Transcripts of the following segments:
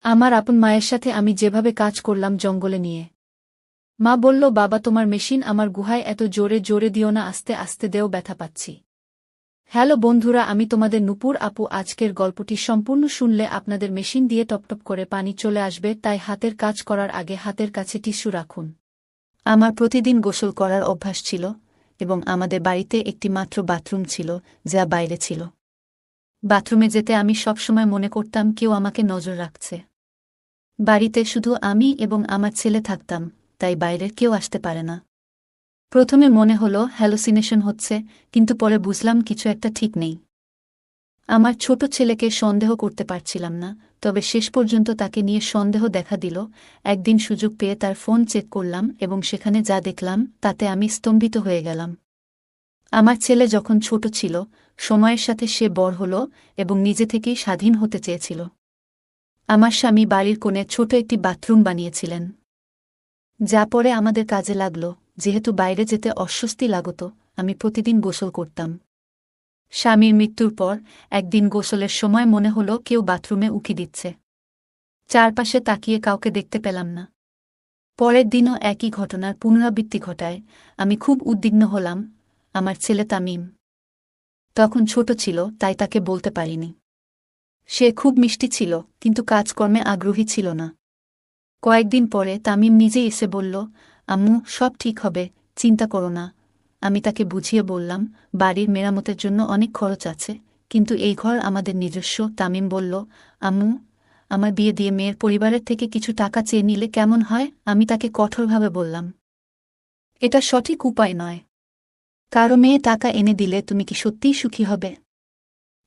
আমার আপন মায়ের সাথে আমি যেভাবে কাজ করলাম জঙ্গলে নিয়ে। মা বলল, বাবা তোমার মেশিন আমার গুহায় এত জোরে জোরে দিও না, আস্তে আস্তে দেও, ব্যথা পাচ্ছি। হ্যালো বন্ধুরা, আমি তোমাদের নূপুর আপু। আজকের গল্পটি সম্পূর্ণ শুনলে আপনাদের মেশিন দিয়ে টপটপ করে পানি চলে আসবে, তাই হাতের কাজ করার আগে হাতের কাছে টিস্যু রাখুন। আমার প্রতিদিন গোসল করার অভ্যাস ছিল এবং আমাদের বাড়িতে একটি মাত্র বাথরুম ছিল, যা বাইরে ছিল। বাথরুমে যেতে আমি সবসময় মনে করতাম কেউ আমাকে নজর রাখছে। বাড়িতে শুধু আমি এবং আমার ছেলে থাকতাম, তাই বাইরের কেউ আসতে পারে না। প্রথমে মনে হলো হ্যালুসিনেশন হচ্ছে, কিন্তু পরে বুঝলাম কিছু একটা ঠিক নেই। আমার ছোট ছেলেকে সন্দেহ করতে পারছিলাম না, তবে শেষ পর্যন্ত তাকে নিয়ে সন্দেহ দেখা দিল। একদিন সুযোগ পেয়ে তার ফোন চেক করলাম এবং সেখানে যা দেখলাম তাতে আমি স্তম্ভিত হয়ে গেলাম। আমার ছেলে যখন ছোট ছিল, সময়ের সাথে সে বড় হল এবং নিজে থেকেই স্বাধীন হতে চেয়েছিল। আমার স্বামী বাড়ির কোণে ছোট একটি বাথরুম বানিয়েছিলেন, যা পরে আমাদের কাজে লাগল। যেহেতু বাইরে যেতে অস্বস্তি লাগত, আমি প্রতিদিন গোসল করতাম। স্বামীর মৃত্যুর পর একদিন গোসলের সময় মনে হলো কেউ বাথরুমে উকি দিচ্ছে। চারপাশে তাকিয়ে কাউকে দেখতে পেলাম না। পরের দিনও একই ঘটনার পুনরাবৃত্তি ঘটায়। আমি খুব উদ্বিগ্ন হলাম। আমার ছেলে তামিম তখন ছোট ছিল, তাই তাকে বলতে পারিনি। সে খুব মিষ্টি ছিল, কিন্তু কাজকর্মে আগ্রহী ছিল না। কয়েকদিন পরে তামিম নিজেই এসে বলল, আম্মু সব ঠিক হবে, চিন্তা করো না। আমি তাকে বুঝিয়ে বললাম, বাড়ির মেরামতের জন্য অনেক খরচ আছে, কিন্তু এই ঘর আমাদের নিজস্ব। তামিম বলল, আম্মু, আমার বিয়ে দিয়ে মেয়ের পরিবারের থেকে কিছু টাকা চেয়ে নিলে কেমন হয়? আমি তাকে কঠোরভাবে বললাম, এটা সঠিক উপায় নয়। কারো মেয়ে টাকা এনে দিলে তুমি কি সত্যিই সুখী হবে?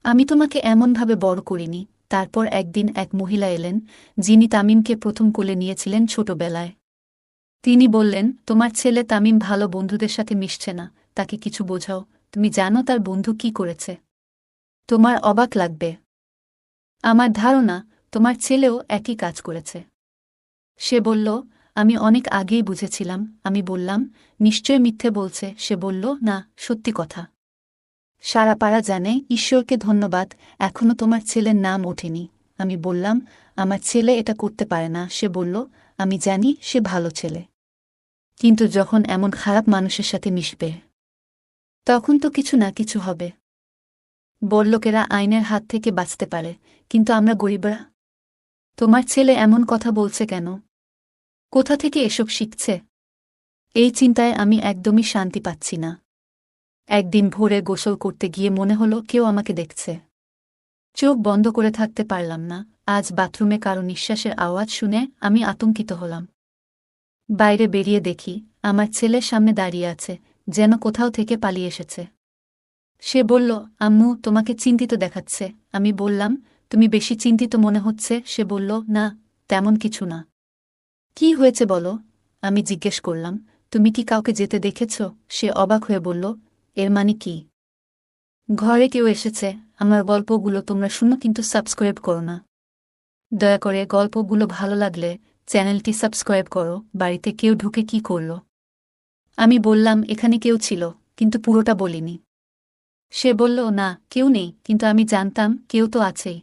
আমি তোমাকে এমনভাবে বড় করিনি। তারপর একদিন এক মহিলা এলেন, যিনি তামিমকে প্রথম কোলে নিয়েছিলেন ছোটবেলায়। তিনি বললেন, তোমার ছেলে তামিম ভালো বন্ধুদের সাথে মিশছে না, তাকে কিছু বোঝাও। তুমি জানো তার বন্ধু কি করেছে? তোমার অবাক লাগবে। আমার ধারণা তোমার ছেলেও একই কাজ করেছে। সে বলল, আমি অনেক আগেই বুঝেছিলাম। আমি বললাম, নিশ্চয় মিথ্যে বলছে। সে বলল, না, সত্যি কথা। সারা পাড়া জানে। ঈশ্বরকে ধন্যবাদ, এখনও তোমার ছেলের নাম ওঠেনি। আমি বললাম, আমার ছেলে এটা করতে পারে না। সে বলল, আমি জানি সে ভালো ছেলে, কিন্তু যখন এমন খারাপ মানুষের সাথে মিশবে, তখন তো কিছু না কিছু হবে। বড়লোকেরা আইনের হাত থেকে বাঁচতে পারে, কিন্তু আমরা গরিবরা? তোমার ছেলে এমন কথা বলছে কেন? কোথা থেকে এসব শিখছে? এই চিন্তায় আমি একদমই শান্তি পাচ্ছি না। একদিন ভোরে গোসল করতে গিয়ে মনে হলো কেউ আমাকে দেখছে। চোখ বন্ধ করে থাকতে পারলাম না। আজ বাথরুমে কারো নিঃশ্বাসের আওয়াজ শুনে আমি আতঙ্কিত হলাম। বাইরে বেরিয়ে দেখি আমার ছেলের সামনে দাঁড়িয়ে আছে, যেন কোথাও থেকে পালিয়ে এসেছে। সে বলল, আম্মু তোমাকে চিন্তিত দেখাচ্ছে। আমি বললাম, তুমি বেশি চিন্তিত মনে হচ্ছে। সে বলল, না, তেমন কিছু না। কি হয়েছে বলো? আমি জিজ্ঞেস করলাম, তুমি কি কাউকে যেতে দেখেছ? সে অবাক হয়ে বলল, এর মানে কি? ঘরে কেউ এসেছে। আমার গল্পগুলো তোমরা শুনো, কিন্তু সাবস্ক্রাইব করো না। দয়া করে গল্পগুলো ভালো লাগলে চ্যানেলটি সাবস্ক্রাইব করো। বাড়িতে কেউ ঢুকে কি করল? আমি বললাম, এখানে কেউ ছিল, কিন্তু পুরোটা বলিনি। সে বলল, না, কেউ নেই, কিন্তু আমি জানতাম কেউ তো আছেই।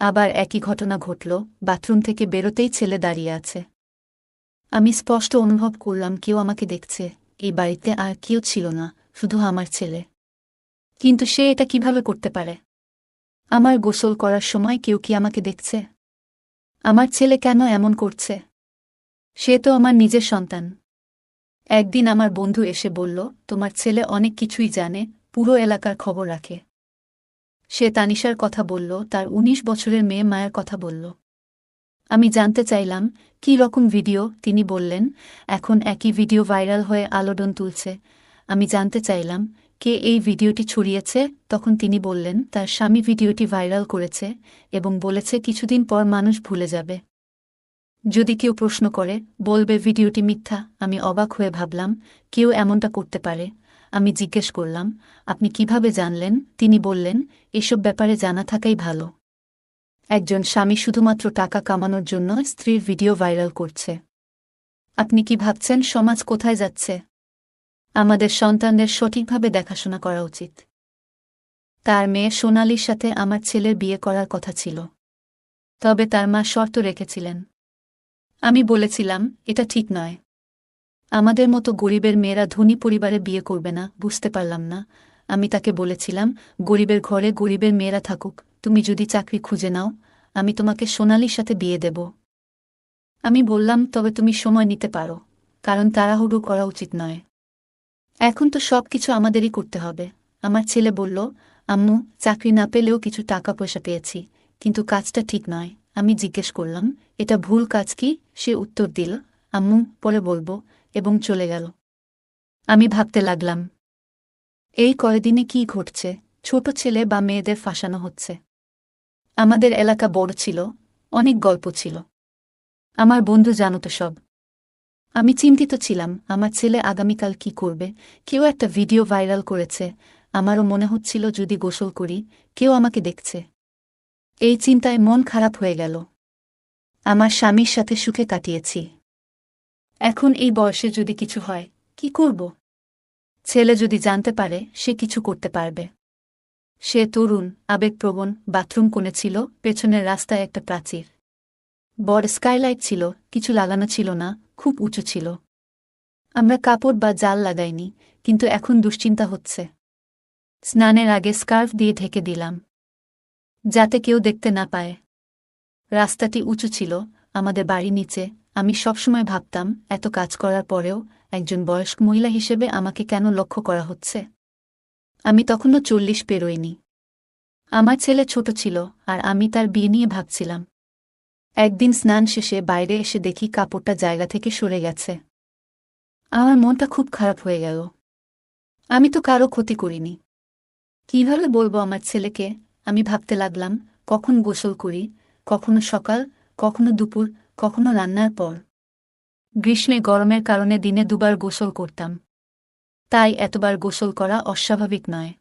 আবার একই ঘটনা ঘটল। বাথরুম থেকে বেরোতেই ছেলে দাঁড়িয়ে আছে। আমি স্পষ্ট অনুভব করলাম কেউ আমাকে দেখছে। এই বাড়িতে আর কেউ ছিল না, শুধু আমার ছেলে। কিন্তু সে এটা কিভাবে করতে পারে? আমার গোসল করার সময় কেউ কি আমাকে দেখছে? আমার ছেলে কেন এমন করছে? সে তো আমার নিজের সন্তান। একদিন আমার বন্ধু এসে বলল, তোমার ছেলে অনেক কিছুই জানে, পুরো এলাকার খবর রাখে। সে তানিশার কথা বলল, তার ১৯ বছরের মেয়ে মায়ের কথা বলল। আমি জানতে চাইলাম, কী রকম ভিডিও? তিনি বললেন, এখন একই ভিডিও ভাইরাল হয়ে আলোড়ন তুলছে। আমি জানতে চাইলাম, কে এই ভিডিওটি ছড়িয়েছে? তখন তিনি বললেন, তার স্বামী ভিডিওটি ভাইরাল করেছে এবং বলেছে কিছুদিন পর মানুষ ভুলে যাবে। যদি কেউ প্রশ্ন করে, বলবে ভিডিওটি মিথ্যা। আমি অবাক হয়ে ভাবলাম, কেউ এমনটা করতে পারে। আমি জিজ্ঞেস করলাম, আপনি কিভাবে জানলেন? তিনি বললেন, এসব ব্যাপারে জানা থাকাই ভালো। একজন স্বামী শুধুমাত্র টাকা কামানোর জন্য স্ত্রীর ভিডিও ভাইরাল করছে। আপনি কি ভাবছেন সমাজ কোথায় যাচ্ছে? আমাদের সন্তানদের সঠিকভাবে দেখাশোনা করা উচিত। তার মেয়ে সোনালীর সাথে আমার ছেলের বিয়ে করার কথা ছিল। তবে তার মা শর্ত রেখেছিলেন। আমি বলেছিলাম, এটা ঠিক নয়। আমাদের মতো গরিবের মেয়েরা ধনী পরিবারে বিয়ে করবে না। বুঝতে পারলাম না। আমি তাকে বলেছিলাম, গরিবের ঘরে গরিবের মেয়েরা থাকুক, তুমি যদি চাকরি খুঁজে নাও, আমি তোমাকে সোনালির সাথে বিয়ে দেব। আমি বললাম, তবে তুমি সময় নিতে পারো, কারণ তাড়াহুড়ো করা উচিত নয়। এখন তো সব কিছু আমাদেরই করতে হবে। আমার ছেলে বলল, আম্মু, চাকরি না পেলেও কিছু টাকা পয়সা পেয়েছি, কিন্তু কাজটা ঠিক নয়। আমি জিজ্ঞেস করলাম, এটা ভুল কাজ কি? সে উত্তর দিল, আম্মু, পরে বলবো, এবং চলে গেল। আমি ভাবতে লাগলাম, এই কয়দিনে কি ঘটছে? ছোট ছেলে বা মেয়েদের ফাঁসানো হচ্ছে। আমাদের এলাকা বড় ছিল, অনেক গল্প ছিল। আমার বন্ধু জানত সব। আমি চিন্তিত ছিলাম, আমার ছেলে আগামীকাল কি করবে। কেউ একটা ভিডিও ভাইরাল করেছে, আমারও মনে হচ্ছিল যদি গোসল করি, কেউ আমাকে দেখছে। এই চিন্তায় মন খারাপ হয়ে গেল। আমার স্বামীর সাথে সুখে কাটিয়েছি। এখন এই বয়সে যদি কিছু হয়, কি করব? ছেলে যদি জানতে পারে, সে কিছু করতে পারবে। সে তরুণ, আবেগপ্রবণ, বাথরুম কোণে ছিল, পেছনের রাস্তায় একটা প্রাচীর। বড় স্কাইলাইট ছিল, কিছু লাগানো ছিল না, খুব উঁচু ছিল। আমরা কাপড় বা জাল লাগাইনি, কিন্তু এখন দুশ্চিন্তা হচ্ছে। স্নানের আগে স্কার্ফ দিয়ে ঢেকে দিলাম, যাতে কেউ দেখতে না পায়। রাস্তাটি উঁচু ছিল, আমাদের বাড়ি নিচে। আমি সবসময় ভাবতাম, এত কাজ করার পরেও একজন বয়স্ক মহিলা হিসেবে আমাকে কেন লক্ষ্য করা হচ্ছে। আমি তখনও 40 পেরোইনি। আমার ছেলে ছোট ছিল, আর আমি তার বিয়ে নিয়ে ভাবছিলাম। একদিন স্নান শেষে বাইরে এসে দেখি কাপড়টা জায়গা থেকে সরে গেছে। আমার মনটা খুব খারাপ হয়ে গেল। আমি তো কারো ক্ষতি করিনি। কিভাবে বলবো আমার ছেলেকে? আমি ভাবতে লাগলাম, কখন গোসল করি, কখনো সকাল, কখনো দুপুর, কখনো রান্নার পর। গ্রীষ্মে গরমের কারণে দিনে 2বার গোসল করতাম। তাই এতবার গোসল করা অস্বাভাবিক নয়।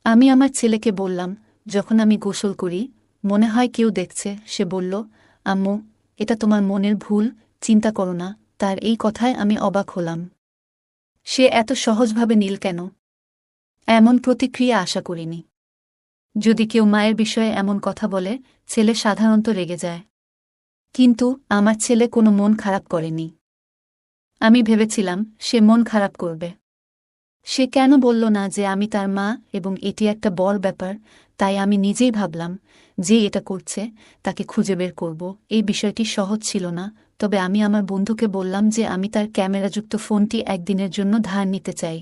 আমি আমার ছেলেকে বললাম, যখন আমি গোসল করি, মনে হয় কেউ দেখছে। সে বলল, আম্মু, এটা তোমার মনের ভুল, চিন্তা করো না। তার এই কথায় আমি অবাক হলাম। সে এত সহজভাবে নীল কেন? এমন প্রতিক্রিয়া আশা করিনি। যদি কেউ মায়ের বিষয়ে এমন কথা বলে, ছেলে সাধারণত রেগে যায়। কিন্তু আমার ছেলে কোনো মন খারাপ করেনি। আমি ভেবেছিলাম, সে মন খারাপ করবে। সে কেন বলল না যে আমি তার মা, এবং এটি একটা বড় ব্যাপার। তাই আমি নিজেই ভাবলাম, যে এটা করছে, তাকে খুঁজে বের করব। এই বিষয়টি সহজ ছিল না, তবে আমি আমার বন্ধুকে বললাম যে আমি তার ক্যামেরাযুক্ত ফোনটি একদিনের জন্য ধার নিতে চাই।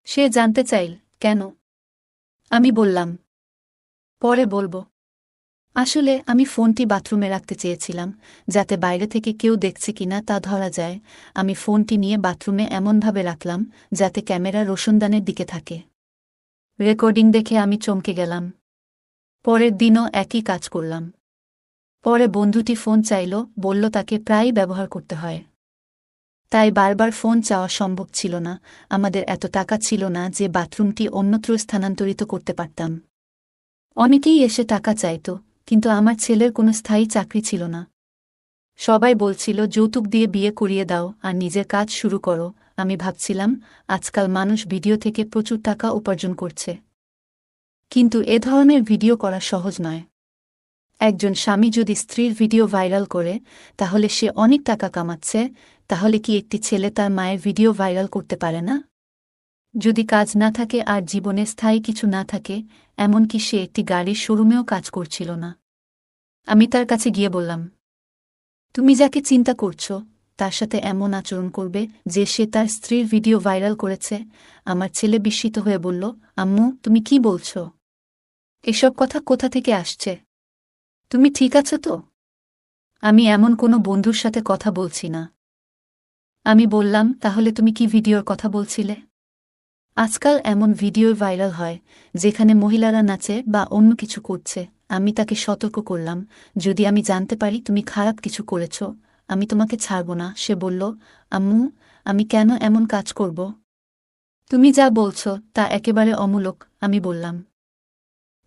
সে জানতে চাইল, কেন? আমি বললাম, পরে বলব। আসলে আমি ফোনটি বাথরুমে রাখতে চেয়েছিলাম, যাতে বাইরে থেকে কেউ দেখছে কিনা তা ধরা যায়। আমি ফোনটি নিয়ে বাথরুমে এমনভাবে রাখলাম, যাতে ক্যামেরা রোশনদানের দিকে থাকে। রেকর্ডিং দেখে আমি চমকে গেলাম। পরের দিনও একই কাজ করলাম। পরে বন্ধুটি ফোন চাইল, বলল তাকে প্রায়ই ব্যবহার করতে হয়। তাই বারবার ফোন চাওয়া সম্ভব ছিল না। আমাদের এত টাকা ছিল না যে বাথরুমটি অন্যত্র স্থানান্তরিত করতে পারতাম। অনেকেই এসে টাকা চাইত, কিন্তু আমার ছেলের কোনো স্থায়ী চাকরি ছিল না। সবাই বলছিল, যৌতুক দিয়ে বিয়ে করিয়ে দাও আর নিজের কাজ শুরু করো। আমি ভাবছিলাম, আজকাল মানুষ ভিডিও থেকে প্রচুর টাকা উপার্জন করছে। কিন্তু এ ধরনের ভিডিও করা সহজ নয়। একজন স্বামী যদি স্ত্রীর ভিডিও ভাইরাল করে, তাহলে সে অনেক টাকা কামাচ্ছে। তাহলে কি একটি ছেলে তার মায়ের ভিডিও ভাইরাল করতে পারে না? যদি কাজ না থাকে আর জীবনে স্থায়ী কিছু না থাকে, এমনকি সে একটি গাড়ির শোরুমেও কাজ করছিল না। আমি তার কাছে গিয়ে বললাম, তুমি যাকে চিন্তা করছো, তার সাথে এমন আচরণ করবে যে সে তার স্ত্রীর ভিডিও ভাইরাল করেছে? আমার ছেলে বিস্মিত হয়ে বলল, আম্মু, তুমি কি বলছো? এসব কথা কোথা থেকে আসছে? তুমি ঠিক আছো তো? আমি এমন কোনো বন্ধুর সাথে কথা বলছি না। আমি বললাম, তাহলে তুমি কি ভিডিওর কথা বলছিলে? আজকাল এমন ভিডিও ভাইরাল হয়, যেখানে মহিলারা নাচে বা অন্য কিছু করছে। আমি তাকে সতর্ক করলাম, যদি আমি জানতে পারি তুমি খারাপ কিছু করেছ, আমি তোমাকে ছাড়ব না। সে বলল, আম্মু, আমি কেন এমন কাজ করব? তুমি যা বলছ তা একেবারে অমূলক। আমি বললাম,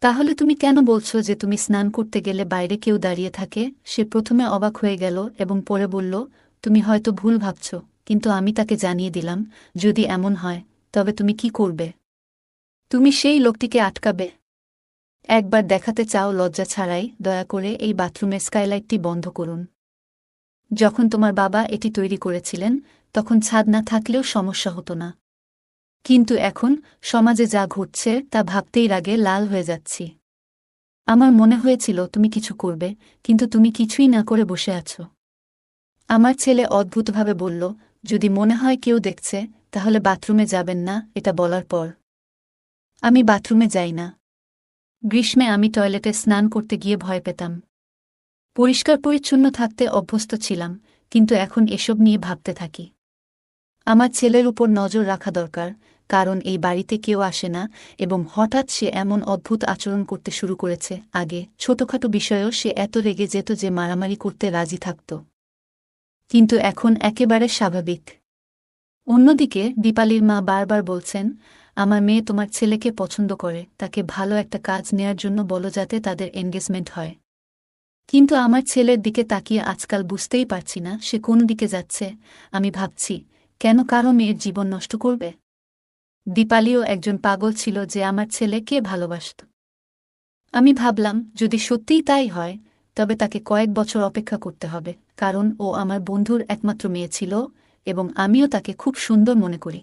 তাহলে তুমি কেন বলছো যে তুমি স্নান করতে গেলে বাইরে কেউ দাঁড়িয়ে থাকে? সে প্রথমে অবাক হয়ে গেল এবং পরে বলল, তুমি হয়তো ভুল ভাবছ। কিন্তু আমি তাকে জানিয়ে দিলাম, যদি এমন হয়, তবে তুমি কি করবে? তুমি সেই লোকটিকে আটকাবে? একবার দেখাতে চাও লজ্জা ছাড়াই, দয়া করে এই বাথরুমের স্কাইলাইটটি বন্ধ করুন। যখন তোমার বাবা এটি তৈরি করেছিলেন তখন ছাদ না থাকলেও সমস্যা হতো না, কিন্তু এখন সমাজে যা ঘটছে তা ভাবতেই রাগে লাল হয়ে যাচ্ছি। আমার মনে হয়েছিল তুমি কিছু করবে, কিন্তু তুমি কিছুই না করে বসে আছো। আমার ছেলে অদ্ভুতভাবে বলল, যদি মনে হয় কেউ দেখছে তাহলে বাথরুমে যাবেন না। এটা বলার পর আমি বাথরুমে যাই না। গ্রীষ্মে আমি টয়লেটে স্নান করতে গিয়ে ভয় পেতাম। পরিষ্কার পরিচ্ছন্ন থাকতে অভ্যস্ত ছিলাম, কিন্তু এখন এসব নিয়ে ভাবতে থাকি। আমার ছেলের উপর নজর রাখা দরকার, কারণ এই বাড়িতে কেউ আসে না এবং হঠাৎ সে এমন অদ্ভুত আচরণ করতে শুরু করেছে। আগে ছোটখাটো বিষয়েও সে এত রেগে যেত যে মারামারি করতে রাজি থাকত, কিন্তু এখন একেবারে স্বাভাবিক। অন্যদিকে দীপালির মা বারবার বলছেন, আমার মেয়ে তোমার ছেলেকে পছন্দ করে, তাকে ভালো একটা কাজ নেয়ার জন্য বলো যাতে তাদের এনগেজমেন্ট হয়। কিন্তু আমার ছেলের দিকে তাকিয়ে আজকাল বুঝতেই পারছি না সে কোন দিকে যাচ্ছে। আমি ভাবছি, কেন কারো মেয়ের জীবন নষ্ট করবে? দীপালিও একজন পাগল ছিল যে আমার ছেলেকে ভালোবাসত। আমি ভাবলাম, যদি সত্যিই তাই হয় তবে তাকে কয়েক বছর অপেক্ষা করতে হবে, কারণ ও আমার বন্ধুর একমাত্র মেয়ে ছিল এবং আমিও তাকে খুব সুন্দর মনে করি।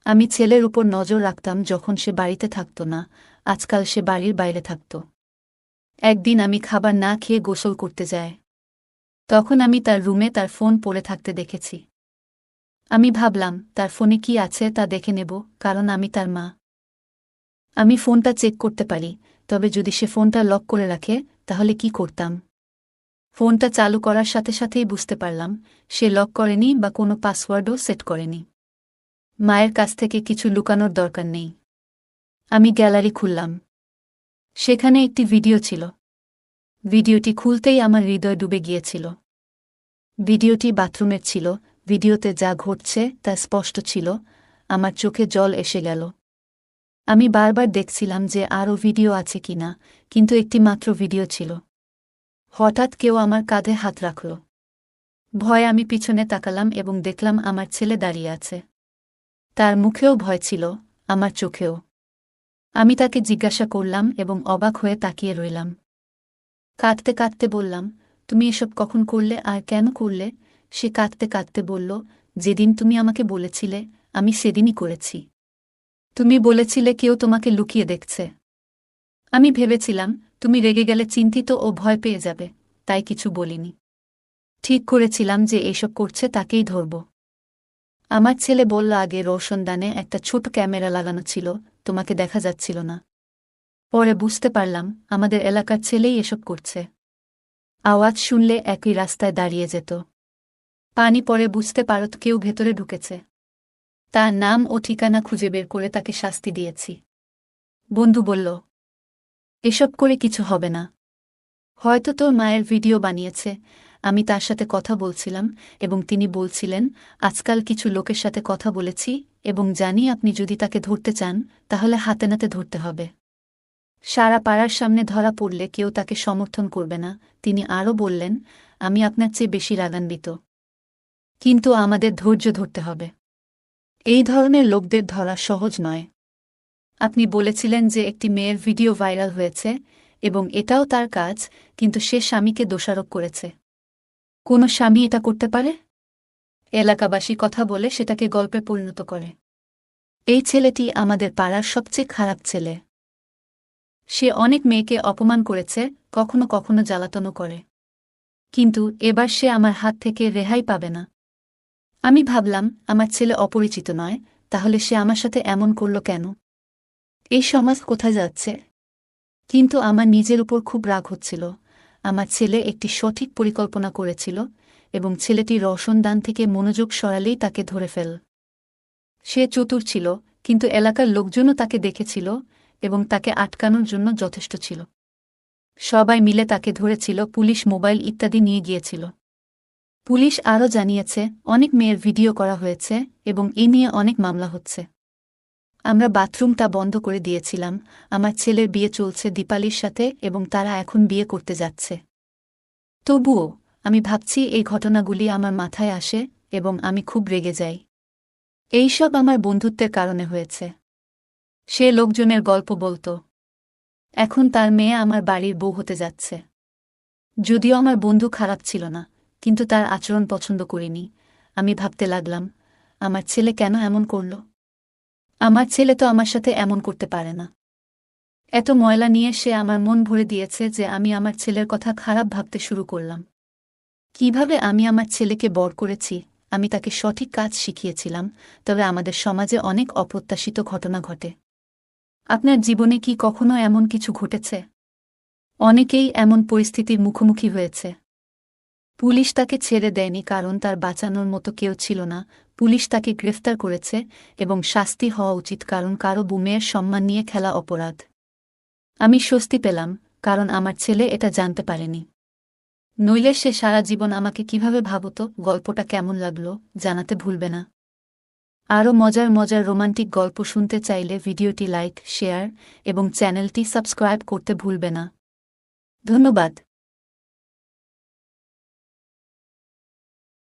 আমি ছেলের উপর নজর রাখতাম যখন সে বাড়িতে থাকত না, আজকাল সে বাড়ির বাইরে থাকত। একদিন আমি খাবার না খেয়ে গোসল করতে যাই। তখন আমি তার রুমে তার ফোন পড়ে থাকতে দেখেছি। আমি ভাবলাম, তার ফোনে কি আছে তা দেখে নেব, কারণ আমি তার মা। আমি ফোনটা চেক করতে পারি, তবে যদি সে ফোনটা লক করে রাখে তাহলে কি করতাম? ফোনটা চালু করার সাথে সাথেই বুঝতে পারলাম সে লক করেনি বা কোনো পাসওয়ার্ডও সেট করেনি। মায়ের কাছ থেকে কিছু লুকানোর দরকার নেই। আমি গ্যালারি খুললাম। সেখানে একটি ভিডিও ছিল। ভিডিওটি খুলতেই আমার হৃদয় ডুবে গিয়েছিল। ভিডিওটি বাথরুমের ছিল। ভিডিওতে যা ঘটছে তা স্পষ্ট ছিল। আমার চোখে জল এসে গেল। আমি বারবার দেখছিলাম যে আরও ভিডিও আছে কিনা, কিন্তু একটি মাত্র ভিডিও ছিল। হঠাৎ কেউ আমার কাঁধে হাত রাখল। ভয়ে আমি পিছনে তাকালাম এবং দেখলাম আমার ছেলে দাঁড়িয়ে আছে। তার মুখেও ভয় ছিল, আমার চোখেও। আমি তাকে জিজ্ঞাসা করলাম এবং অবাক হয়ে তাকিয়ে রইলাম। কাঁদতে কাঁদতে বললাম, তুমি এসব কখন করলে আর কেন করলে? সে কাঁদতে কাঁদতে বলল, যেদিন তুমি আমাকে বলেছিলে আমি সেদিনই করেছি। তুমি বলেছিলে কেউ তোমাকে লুকিয়ে দেখছে। আমি ভেবেছিলাম তুমি রেগে গেলে চিন্তিত ও ভয় পেয়ে যাবে, তাই কিছু বলিনি। ঠিক করেছিলাম যে এসব করছে তাকেই ধরব। আমার ছেলে বলল, আগে রোশনদানে একটা ছোট ক্যামেরা লাগানো ছিল, তোমাকে দেখা যাচ্ছিল না। পরে বুঝতে পারলাম আমাদের এলাকার ছেলেই এসব করছে। আওয়াজ শুনলে একই রাস্তায় দাঁড়িয়ে যেত। পানি পরে বুঝতে পারত কেউ ভেতরে ঢুকেছে। তার নাম ও ঠিকানা খুঁজে বের করে তাকে শাস্তি দিয়েছি। বন্ধু বলল, এসব করে কিছু হবে না। হয়তো তোর মায়ের ভিডিও বানিয়েছে। আমি তার সাথে কথা বলছিলাম এবং তিনি বলছিলেন, আজকাল কিছু লোকের সাথে কথা বলেছি এবং জানি আপনি যদি তাকে ধরতে চান তাহলে হাতে নাতে ধরতে হবে। সারা পাড়ার সামনে ধরা পড়লে কেউ তাকে সমর্থন করবে না। তিনি আরও বললেন, আমি আপনার চেয়ে বেশি রাগান্বিত, কিন্তু আমাদের ধৈর্য ধরতে হবে। এই ধরনের লোকদের ধরা সহজ নয়। আপনি বলেছিলেন যে একটি মেয়ের ভিডিও ভাইরাল হয়েছে এবং এটাও তার কাজ, কিন্তু সে স্বামীকে দোষারোপ করেছে। কোনো স্বামী এটা করতে পারে? এলাকাবাসী কথা বলে সেটাকে গল্পে পরিণত করে। এই ছেলেটি আমাদের পাড়ার সবচেয়ে খারাপ ছেলে। সে অনেক মেয়েকে অপমান করেছে, কখনো কখনো জ্বালাতনও করে, কিন্তু এবার সে আমার হাত থেকে রেহাই পাবে না। আমি ভাবলাম, আমার ছেলে অপরিচিত নয়, তাহলে সে আমার সাথে এমন করল কেন? এই সমাজ কোথায় যাচ্ছে? কিন্তু আমার নিজের উপর খুব রাগ হচ্ছিল। আমার ছেলে একটি সঠিক পরিকল্পনা করেছিল এবং ছেলেটি রওশনদান থেকে মনোযোগ সরালেই তাকে ধরে ফেল। সে চতুর ছিল, কিন্তু এলাকার লোকজনও তাকে দেখেছিল এবং তাকে আটকানোর জন্য যথেষ্ট ছিল। সবাই মিলে তাকে ধরেছিল, পুলিশ মোবাইল ইত্যাদি নিয়ে গিয়েছিল। পুলিশ আরও জানিয়েছে অনেক মেয়ের ভিডিও করা হয়েছে এবং এ নিয়ে অনেক মামলা হচ্ছে। আমরা বাথরুমটা বন্ধ করে দিয়েছিলাম। আমার ছেলের বিয়ে চলছে দীপালির সাথে এবং তারা এখন বিয়ে করতে যাচ্ছে। তবুও আমি ভাবছি এই ঘটনাগুলি আমার মাথায় আসে এবং আমি খুব রেগে যাই। এইসব আমার বন্ধুত্বের কারণে হয়েছে। সে লোকজনের গল্প বলত। এখন তার মেয়ে আমার বাড়ির বউ হতে যাচ্ছে। যদিও আমার বন্ধু খারাপ ছিল না, কিন্তু তার আচরণ পছন্দ করিনি। আমি ভাবতে লাগলাম, আমার ছেলে কেন এমন করল? আমার ছেলে তো আমার সাথে এমন করতে পারে না। এত ময়লা নিয়ে সে আমার মন ভরে দিয়েছে যে আমি আমার ছেলের কথা খারাপ ভাবতে শুরু করলাম। কিভাবে আমি আমার ছেলেকে বড় করেছি, আমি তাকে সঠিক কাজ শিখিয়েছিলাম, তবে আমাদের সমাজে অনেক অপ্রত্যাশিত ঘটনা ঘটে। আপনার জীবনে কি কখনো এমন কিছু ঘটেছে? অনেকেই এমন পরিস্থিতির মুখোমুখি হয়েছে। পুলিশ তাকে ছেড়ে দেয়নি কারণ তার বাঁচানোর মতো কেউ ছিল না। পুলিশ তাকে গ্রেফতার করেছে এবং শাস্তি হওয়া উচিত কারণ কারো মেয়ের সম্মান নিয়ে খেলা অপরাধ। আমি স্বস্তি পেলাম, কারণ আমার ছেলে এটা জানতে পারেনি। নইলে সে সারা জীবন আমাকে কিভাবে ভাবত। গল্পটা কেমন লাগলো জানাতে ভুলবে না। আরও মজার মজার রোমান্টিক গল্প শুনতে চাইলে ভিডিওটি লাইক, শেয়ার এবং চ্যানেলটি সাবস্ক্রাইব করতে ভুলবে না। ধন্যবাদ।